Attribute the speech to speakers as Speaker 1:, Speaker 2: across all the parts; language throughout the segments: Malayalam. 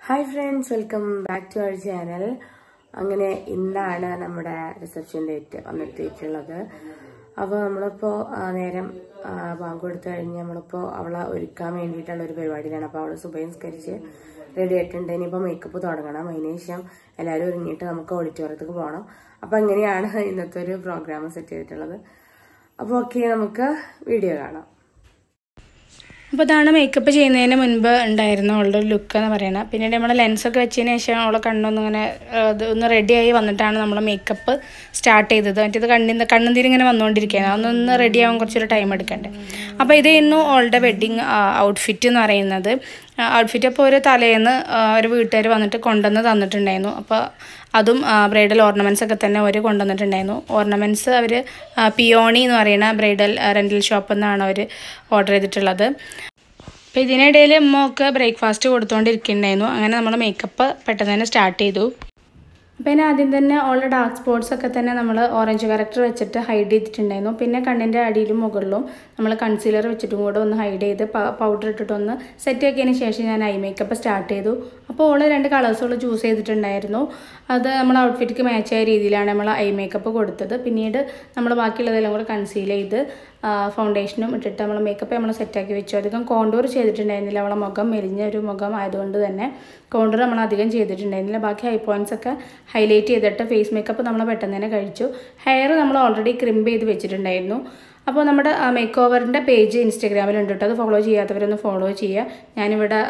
Speaker 1: Hi friends, welcome back to our channel. അങ്ങനെ ഇന്നാണ് നമ്മുടെ റിസപ്ഷൻ ഡേറ്റ് വന്നെത്തിയിട്ടുള്ളത്. അപ്പോൾ നമ്മളിപ്പോൾ നേരം ബാങ്ക് കൊടുത്തു കഴിഞ്ഞ് നമ്മളിപ്പോൾ അവളെ ഒരുക്കാൻ വേണ്ടിയിട്ടുള്ള ഒരു പരിപാടിയിലാണ്. അപ്പോൾ അവൾ സുബഹി നിസ്കരിച്ച് റെഡി ആയിട്ടുണ്ട്. ഇനിയിപ്പോൾ മേക്കപ്പ് തുടങ്ങണം. അതിന് ശേഷം എല്ലാവരും ഒരുങ്ങിയിട്ട് നമുക്ക് ഓഡിറ്റോറിയത്തേക്ക് പോകണം. അപ്പോൾ അങ്ങനെയാണ് ഇന്നത്തെ ഒരു പ്രോഗ്രാം സെറ്റ് ചെയ്തിട്ടുള്ളത്. അപ്പോൾ ഓക്കെ, നമുക്ക് വീഡിയോ കാണാം.
Speaker 2: അപ്പോൾ ഇതാണ് മേക്കപ്പ് ചെയ്യുന്നതിന് മുൻപ് ഉണ്ടായിരുന്ന അവളുടെ ഒരു ലുക്ക് എന്ന് പറയുന്നത്. പിന്നീട് നമ്മൾ ലെൻസൊക്കെ വെച്ചതിന് ശേഷം അവളെ കണ്ണൊന്നിങ്ങനെ ഒന്ന് റെഡിയായി വന്നിട്ടാണ് നമ്മൾ മേക്കപ്പ് സ്റ്റാർട്ട് ചെയ്തത്. മറ്റേത് കണ്ണും തിരിങ്ങനെ വന്നുകൊണ്ടിരിക്കുകയാണ്. അതൊന്ന് റെഡിയാവാൻ കുറച്ചൊരു ടൈം എടുക്കണ്ടേ. അപ്പോൾ ഇതായിരുന്നു അവളുടെ വെഡ്ഡിങ് ഔട്ട്ഫിറ്റ് എന്ന് പറയുന്നത്. ഔട്ട്ഫിറ്റ് അപ്പോൾ ഒരു തലേന്ന് ഒരു വീട്ടുകാർ വന്നിട്ട് കൊണ്ടുവന്ന് തന്നിട്ടുണ്ടായിരുന്നു. അപ്പോൾ അതും ബ്രൈഡൽ ഓർണമെൻറ്റ്സ് ഒക്കെ തന്നെ അവർ കൊണ്ടുവന്നിട്ടുണ്ടായിരുന്നു. ഓർണമെൻറ്റ്സ് അവർ പിയോണി എന്ന് പറയുന്ന ബ്രൈഡൽ റെൻ്റൽ ഷോപ്പിൽ നിന്നാണ് അവർ ഓർഡർ ചെയ്തിട്ടുള്ളത്. അപ്പോൾ ഇതിനിടയിൽ ഉമ്മയൊക്കെ ബ്രേക്ക്ഫാസ്റ്റ് കൊടുത്തുകൊണ്ടിരിക്കുന്നുണ്ടായിരുന്നു. അങ്ങനെ നമ്മൾ മേക്കപ്പ് പെട്ടെന്ന് തന്നെ സ്റ്റാർട്ട് ചെയ്തു. അപ്പോൾ ഇതിന് ആദ്യം തന്നെ ഉള്ള ഡാർക്ക് സ്പോട്ട്സ് ഒക്കെ തന്നെ നമ്മൾ ഓറഞ്ച് കറക്റ്റർ വെച്ചിട്ട് ഹൈഡ് ചെയ്തിട്ടുണ്ടായിരുന്നു. പിന്നെ കണ്ണിൻ്റെ അടിയിലും മുകളിലും നമ്മൾ കൺസീലർ വെച്ചിട്ടും കൂടെ ഒന്ന് ഹൈഡ് ചെയ്ത് പൗഡർ ഇട്ടിട്ടൊന്ന് സെറ്റ് ആക്കിയതിന് ശേഷം ഞാൻ ഐ മേക്കപ്പ് സ്റ്റാർട്ട് ചെയ്തു. അപ്പോൾ ഓൾ 2 കളേഴ്സുകൾ ചൂസ് ചെയ്തിട്ടുണ്ടായിരുന്നു. അത് നമ്മൾ ഔട്ട്ഫിറ്റിക്ക് മാച്ചായ രീതിയിലാണ് നമ്മൾ ഐ മേക്കപ്പ് കൊടുത്തത്. പിന്നീട് നമ്മൾ ബാക്കിയുള്ളതെല്ലാം കൂടെ കൺസീൽ ചെയ്ത് ഫൗണ്ടേഷനും ഇട്ടിട്ട് നമ്മൾ മേക്കപ്പ് നമ്മൾ സെറ്റാക്കി വെച്ചു. അധികം കോണ്ടൂർ ചെയ്തിട്ടുണ്ടായിരുന്നില്ല. അവളെ മുഖം മെലിഞ്ഞ ഒരു മുഖം ആയതുകൊണ്ട് തന്നെ കോണ്ടൂർ നമ്മൾ അധികം ചെയ്തിട്ടുണ്ടായിരുന്നില്ല. ബാക്കി ഹൈ പോയിൻറ്റ്സ് ഒക്കെ ഹൈലൈറ്റ് ചെയ്തിട്ട് ഫേസ് മേക്കപ്പ് നമ്മൾ പെട്ടെന്ന് തന്നെ കഴിച്ചു. ഹെയർ നമ്മൾ ഓൾറെഡി ക്രിംപ് ചെയ്ത് വെച്ചിട്ടുണ്ടായിരുന്നു. അപ്പോൾ നമ്മുടെ മേക്ക് ഓവറിൻ്റെ പേജ് ഇൻസ്റ്റാഗ്രാമിലുണ്ട് കേട്ടോ. അത് ഫോളോ ചെയ്യാത്തവരൊന്ന് ഫോളോ ചെയ്യുക. ഞാനിവിടെ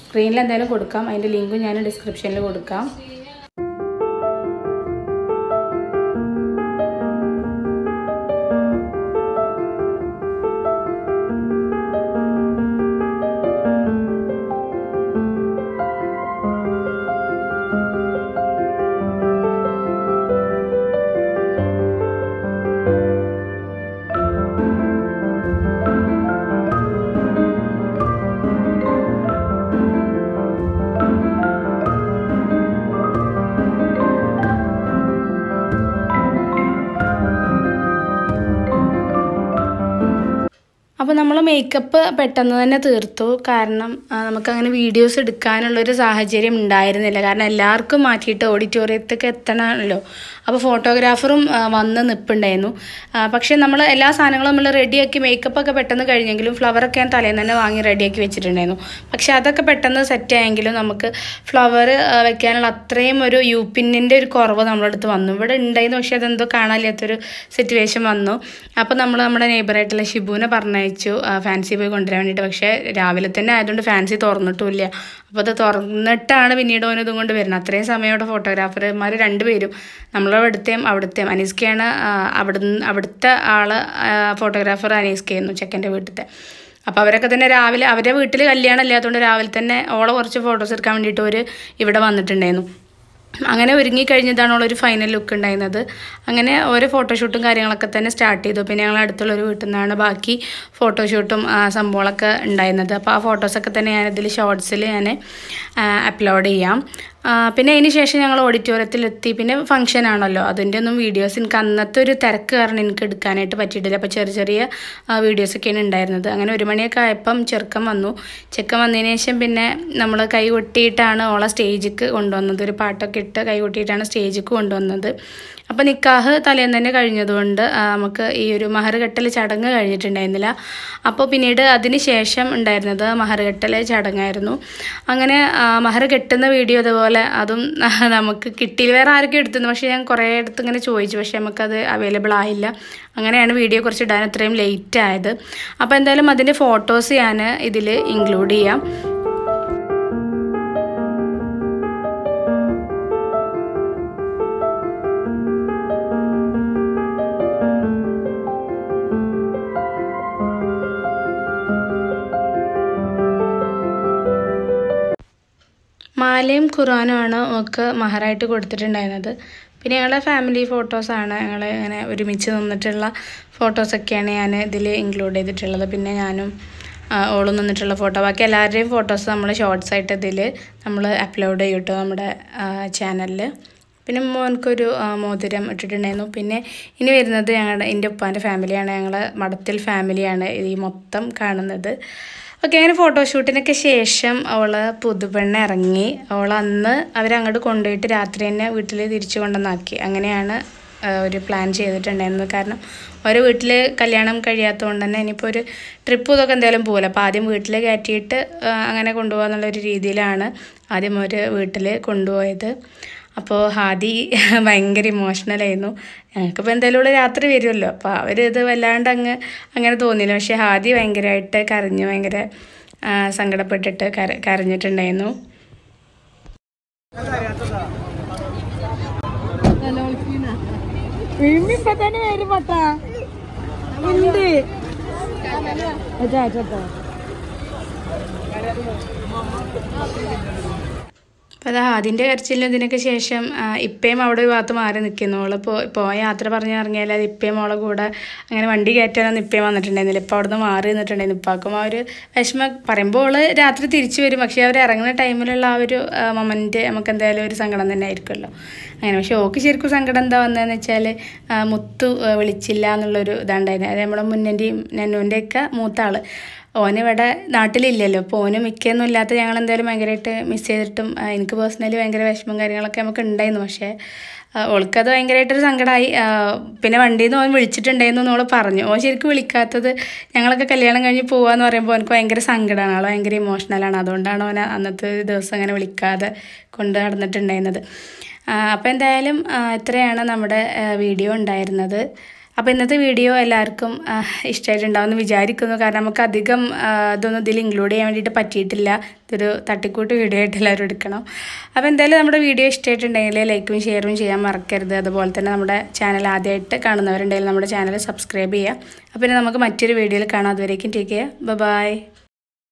Speaker 2: സ്ക്രീനിൽ എന്തായാലും കൊടുക്കാം. അതിൻ്റെ ലിങ്കും ഞാൻ ഡിസ്ക്രിപ്ഷനിൽ കൊടുക്കാം. അപ്പോൾ നമ്മൾ മേക്കപ്പ് പെട്ടെന്ന് തന്നെ തീർത്തു. കാരണം നമുക്കങ്ങനെ വീഡിയോസ് എടുക്കാനുള്ളൊരു സാഹചര്യം ഉണ്ടായിരുന്നില്ല. കാരണം എല്ലാവർക്കും മാറ്റിയിട്ട് ഓഡിറ്റോറിയത്തേക്ക് എത്തണമല്ലോ. അപ്പോൾ ഫോട്ടോഗ്രാഫറും വന്ന് നിൽപ്പുണ്ടായിരുന്നു. പക്ഷേ നമ്മൾ എല്ലാ സാധനങ്ങളും നമ്മൾ റെഡിയാക്കി മേക്കപ്പൊക്കെ പെട്ടെന്ന് കഴിഞ്ഞെങ്കിലും ഫ്ലവറൊക്കെ ഞാൻ തലേന്ന് തന്നെ വാങ്ങി റെഡിയാക്കി വെച്ചിട്ടുണ്ടായിരുന്നു. പക്ഷേ അതൊക്കെ പെട്ടെന്ന് സെറ്റായെങ്കിലും നമുക്ക് ഫ്ലവർ വെക്കാനുള്ള അത്രയും ഒരു യൂപ്പിന്നിൻ്റെ ഒരു കുറവ് നമ്മളടുത്ത് വന്നു. ഇവിടെ ഉണ്ടായിരുന്നു, പക്ഷേ അതെന്തോ കാണാനില്ലാത്തൊരു സിറ്റുവേഷൻ വന്നു. അപ്പോൾ നമ്മൾ നമ്മുടെ നെയ്ബറായിട്ടുള്ള ഷിബുവിനെ പറഞ്ഞയച്ചു ഫാൻസി പോയി കൊണ്ടുവരാൻ വേണ്ടിയിട്ട്. പക്ഷേ രാവിലെ തന്നെ ആയതുകൊണ്ട് ഫാൻസി തുറന്നിട്ടുമില്ല. അപ്പോൾ അത് തുറന്നിട്ടാണ് പിന്നീട് ഓൻ ഇതും കൊണ്ട് വരുന്നത്. അത്രയും സമയത്തോടെ ഫോട്ടോഗ്രാഫർമാർ 2 പേരും നമ്മളെ അവിടുത്തെയും അനീസ്കയാണ് അവിടുത്തെ ആള് ഫോട്ടോഗ്രാഫർ അനീസ്കയായിരുന്നു, ചെക്കൻ്റെ വീട്ടിലത്തെ. അപ്പോൾ അവരൊക്കെ തന്നെ രാവിലെ അവരുടെ വീട്ടിൽ കല്യാണം ഇല്ലാത്തതുകൊണ്ട് രാവിലെ തന്നെ ഓളെ കുറച്ച് ഫോട്ടോസ് എടുക്കാൻ വേണ്ടിയിട്ട് അവർ ഇവിടെ വന്നിട്ടുണ്ടായിരുന്നു. അങ്ങനെ ഒരുങ്ങിക്കഴിഞ്ഞതാണ് ഒരു ഫൈനൽ ലുക്ക് ഉണ്ടായിരുന്നത്. അങ്ങനെ ഓരോ ഫോട്ടോഷൂട്ടും കാര്യങ്ങളൊക്കെ തന്നെ സ്റ്റാർട്ട് ചെയ്തു. പിന്നെ ഞങ്ങൾ അടുത്തുള്ളൊരു വീട്ടിൽ നിന്നാണ് ബാക്കി ഫോട്ടോഷൂട്ടും സംഭവങ്ങളൊക്കെ ഉണ്ടായിരുന്നത്. അപ്പോൾ ആ ഫോട്ടോസൊക്കെ തന്നെ ഞാനിതിൽ ഷോർട്സിൽ ഞാൻ അപ്ലോഡ് ചെയ്യാം. പിന്നെ അതിന് ശേഷം ഞങ്ങൾ ഓഡിറ്റോറിയത്തിലെത്തി. പിന്നെ ഫംഗ്ഷൻ ആണല്ലോ, അതിൻ്റെ ഒന്നും വീഡിയോസ് എനിക്ക് അന്നത്തെ ഒരു തിരക്ക് കാരണം എനിക്ക് എടുക്കാനായിട്ട് പറ്റിയിട്ടില്ല. അപ്പോൾ ചെറിയ വീഡിയോസൊക്കെയാണ് ഉണ്ടായിരുന്നത്. അങ്ങനെ 1 മണിയൊക്കെ ആയപ്പം ചെറുക്കൻ വന്നതിന് ശേഷം പിന്നെ നമ്മൾ കൈ കൊട്ടിയിട്ടാണ് ഓളെ സ്റ്റേജിക്ക് കൊണ്ടുവന്നത്. ഒരു പാട്ടൊക്കെ ഇട്ട് കൈ കൊട്ടിയിട്ടാണ് സ്റ്റേജിക്ക് കൊണ്ടുവന്നത്. അപ്പോൾ നിക്കാഹ് തലേന്ന് തന്നെ കഴിഞ്ഞതുകൊണ്ട് നമുക്ക് ഈ ഒരു മഹർ കെട്ടൽ ചടങ്ങ് കഴിഞ്ഞിട്ടുണ്ടായിരുന്നില്ല. അപ്പോൾ പിന്നീട് അതിന് ശേഷം ഉണ്ടായിരുന്നത് മഹർ കെട്ടൽ ചടങ്ങായിരുന്നു. അങ്ങനെ മഹർ കെട്ടുന്ന വീഡിയോ അതുപോലെ അതും നമുക്ക് കിട്ടിയില്ല. വേറെ ആരൊക്കെ എടുത്തിരുന്നു, പക്ഷേ ഞാൻ കുറേ അടുത്ത് ഇങ്ങനെ ചോദിച്ചു, പക്ഷേ നമുക്കത് അവൈലബിൾ ആയില്ല. അങ്ങനെയാണ് വീഡിയോ കുറച്ച് ഇടാൻ ഇത്രയും ലേറ്റ് ആയത്. അപ്പോൾ എന്തായാലും അതിൻ്റെ ഫോട്ടോസ് ഞാൻ ഇതിൽ ഇൻക്ലൂഡ് ചെയ്യാം. മാലയും ഖുർആനുമാണ് നമുക്ക് മഹറായിട്ട് കൊടുത്തിട്ടുണ്ടായിരുന്നത്. പിന്നെ ഞങ്ങളുടെ ഫാമിലി ഫോട്ടോസാണ്, ഞങ്ങൾ ഇങ്ങനെ ഒരുമിച്ച് നിന്നിട്ടുള്ള ഫോട്ടോസൊക്കെയാണ് ഞാൻ ഇതിൽ ഇൻക്ലൂഡ് ചെയ്തിട്ടുള്ളത്. പിന്നെ ഞാനും ഓളും നിന്നിട്ടുള്ള ഫോട്ടോ, ബാക്കി എല്ലാവരുടെയും ഫോട്ടോസ് നമ്മൾ ഷോർട്സായിട്ട് ഇതിൽ നമ്മൾ അപ്ലോഡ് ചെയ്യും കേട്ടോ നമ്മുടെ ചാനലിൽ. പിന്നെ മോനക്കൊരു മോതിരം ഇട്ടിട്ടുണ്ടായിരുന്നു. പിന്നെ ഇനി വരുന്നത് എൻ്റെ ഉപ്പാൻ്റെ ഫാമിലിയാണ്. ഞങ്ങൾ മടത്തിൽ ഫാമിലിയാണ് ഈ മൊത്തം കാണുന്നത്. ഓക്കെ, അങ്ങനെ ഫോട്ടോഷൂട്ടിനൊക്കെ ശേഷം അവൾ പുതുപ്പെണ്ണ ഇറങ്ങി. അവൾ അന്ന് അവരങ്ങോട്ട് കൊണ്ടുപോയിട്ട് രാത്രി തന്നെ വീട്ടിൽ തിരിച്ചു കൊണ്ടുവന്നാക്കി. അങ്ങനെയാണ് ഒരു പ്ലാൻ ചെയ്തിട്ടുണ്ടായിരുന്നത്. കാരണം ഓരോ വീട്ടിൽ കല്യാണം കഴിയാത്തതുകൊണ്ട് തന്നെ ഇനിയിപ്പോൾ ഒരു ട്രിപ്പ് ഇതൊക്കെ എന്തായാലും പോകില്ല. അപ്പോൾ ആദ്യം വീട്ടിൽ കയറ്റിയിട്ട് അങ്ങനെ കൊണ്ടുപോകാന്നുള്ളൊരു രീതിയിലാണ് ആദ്യം ഒരു വീട്ടിൽ കൊണ്ടുപോയത്. അപ്പോൾ ഹാദി ഭയങ്കര ഇമോഷണലായിരുന്നു. ഞങ്ങൾക്കിപ്പോൾ എന്തായാലും ഇവിടെ രാത്രി വരുമല്ലോ, അപ്പോൾ അവരിത് വല്ലാണ്ട് അങ്ങനെ തോന്നിയില്ല. പക്ഷേ ഹാദി ഭയങ്കരമായിട്ട് കരഞ്ഞു, ഭയങ്കര സങ്കടപ്പെട്ടിട്ട് കരഞ്ഞിട്ടുണ്ടായിരുന്നു. അപ്പോൾ അത് അതിൻ്റെ കരച്ചിലും ഇതിനൊക്കെ ശേഷം ഇപ്പയും അവിടെ ഒരു ഭാഗത്ത് മാറി നിൽക്കുന്നു. ഇപ്പോൾ യാത്ര പറഞ്ഞ് ഇറങ്ങിയാൽ അത് ഇപ്പയും അവളെ കൂടെ അങ്ങനെ വണ്ടി കയറ്റാനൊന്നും ഇപ്പയും വന്നിട്ടുണ്ടായിരുന്നില്ല. ഇപ്പോൾ അവിടെ നിന്ന് മാറി നിന്നിട്ടുണ്ടായിരുന്നു. ഇപ്പാക്കും ആ ഒരു വിഷമം പറയുമ്പോൾ രാത്രി തിരിച്ചു വരും, പക്ഷേ അവർ ഇറങ്ങുന്ന ടൈമിലുള്ള ആ ഒരു മൊമെൻറ്റ് നമുക്ക് എന്തായാലും ഒരു സങ്കടം തന്നെ ആയിരിക്കുമല്ലോ. അങ്ങനെ പക്ഷേ ഓക്ക് ശരിക്കും സങ്കടം എന്താ വന്നതെന്ന് വെച്ചാൽ മുത്തു വിളിച്ചില്ല എന്നുള്ളൊരു ഇതുണ്ടായിരുന്നു. അത് നമ്മുടെ മുന്നൻ്റെയും നന്നുവിൻ്റെയൊക്കെ മൂത്ത ആൾ, ഓനിവിടെ നാട്ടിലില്ലല്ലോ. അപ്പോൾ ഓന് മിക്കൊന്നും ഇല്ലാത്ത ഞങ്ങൾ എന്തായാലും ഭയങ്കരമായിട്ട് മിസ് ചെയ്തിട്ടും എനിക്ക് പേഴ്സണലി ഭയങ്കര വിഷമം കാര്യങ്ങളൊക്കെ നമുക്ക് ഉണ്ടായിരുന്നു. പക്ഷേ ഓൾക്കത് ഭയങ്കരമായിട്ടൊരു സങ്കടമായി. പിന്നെ വണ്ടിയിൽ നിന്ന് ഓൻ വിളിച്ചിട്ടുണ്ടായിരുന്നു എന്നോൾ പറഞ്ഞു. ഓൻ ശരിക്കും വിളിക്കാത്തത് ഞങ്ങളൊക്കെ കല്യാണം കഴിഞ്ഞ് പോകാമെന്ന് പറയുമ്പോൾ എനിക്ക് ഭയങ്കര സങ്കടമാണ്. ആൾ ഭയങ്കര ഇമോഷണലാണ്. അതുകൊണ്ടാണ് ഓൻ അന്നത്തെ ദിവസം അങ്ങനെ വിളിക്കാതെ കൊണ്ട് നടന്നിട്ടുണ്ടായിരുന്നത്. അപ്പോൾ എന്തായാലും ഇത്രയാണ് നമ്മുടെ വീഡിയോ ഉണ്ടായിരുന്നത്. അപ്പോൾ ഇന്നത്തെ വീഡിയോ എല്ലാവർക്കും ഇഷ്ടമായിട്ടുണ്ടാവുമെന്ന് വിചാരിക്കുന്നു. കാരണം നമുക്ക് അധികം ഇതൊന്നും ഇതിൽ ഇൻക്ലൂഡ് ചെയ്യാൻ വേണ്ടിയിട്ട് പറ്റിയിട്ടില്ല. ഇതൊരു തട്ടിക്കൂട്ട് വീഡിയോ ആയിട്ട് എല്ലാവരും എടുക്കണം. അപ്പോൾ എന്തായാലും നമ്മുടെ വീഡിയോ ഇഷ്ടമായിട്ടുണ്ടെങ്കിൽ ലൈക്കും ഷെയറും ചെയ്യാൻ മറക്കരുത്. അതുപോലെ തന്നെ നമ്മുടെ ചാനൽ ആദ്യമായിട്ട് കാണുന്നവരുണ്ടെങ്കിൽ നമ്മുടെ ചാനൽ സബ്സ്ക്രൈബ് ചെയ്യുക. അപ്പോൾ പിന്നെ നമുക്ക് മറ്റൊരു വീഡിയോയിൽ കാണാം. അതുവരേക്കും ടേക്ക് കെയർ. ബൈ.